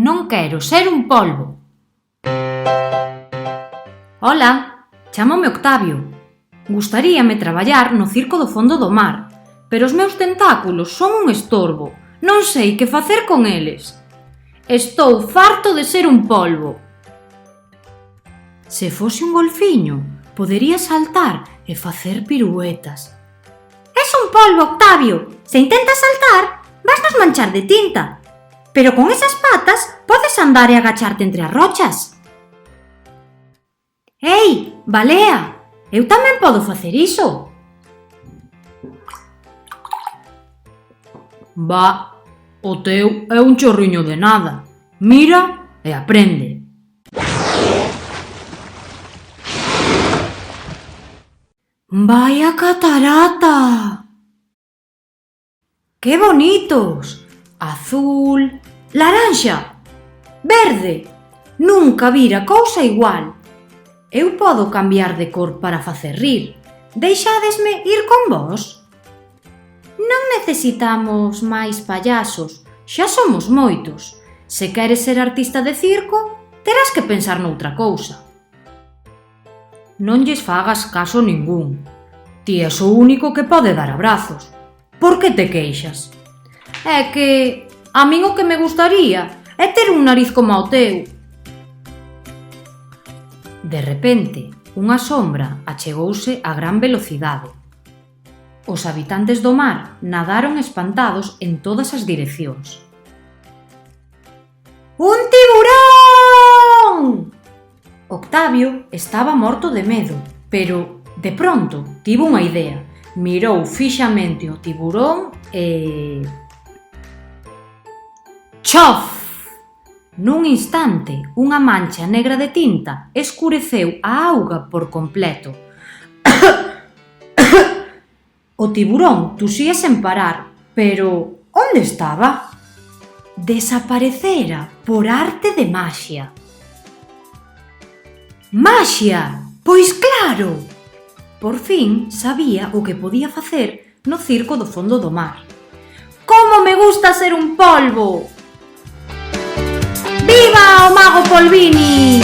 Non quero ser un polvo. Ola, chámome Octavio. Gustaríame traballar no circo do fondo do mar, pero os meus tentáculos son un estorbo. Non sei que facer con eles. Estou farto de ser un polvo. Se fose un golfiño, podería saltar e facer piruetas. Es un polvo, Octavio. Se intentas saltar, vasnos manchar de tinta. Pero con esas patas podes andar e agacharte entre as rochas. Ei, balea! Eu tamén podo facer iso. Va, o teu é un chorriño de nada. Mira e aprende. ¡Vaya catarata! ¡Qué bonitos! Azul, laranxa, verde. Nunca vira cousa igual. Eu podo cambiar de cor para facer rir. Deixádesme ir con vos? Non necesitamos máis payasos, xa somos moitos. Se queres ser artista de circo, terás que pensar noutra cousa. Non lles fagas caso ningún. Ti és o único que pode dar abrazos. Por que te queixas? É que a min o que me gustaría é ter un nariz como o teu. De repente, unha sombra achegouse a gran velocidade. Os habitantes do mar nadaron espantados en todas as direccións. ¡Un tiburón! Octavio estaba morto de medo, pero, de pronto, tivo unha idea. Mirou fixamente o tiburón e... ¡chof! Nun instante, unha mancha negra de tinta escureceu a auga por completo. O tiburón tusía sen parar, pero onde estaba? Desaparecera por arte de maxia. Maxia! Pois claro! Por fin sabía o que podía facer no circo do fondo do mar. Como me gusta ser un polvo! ¡Viva o mago Polvini!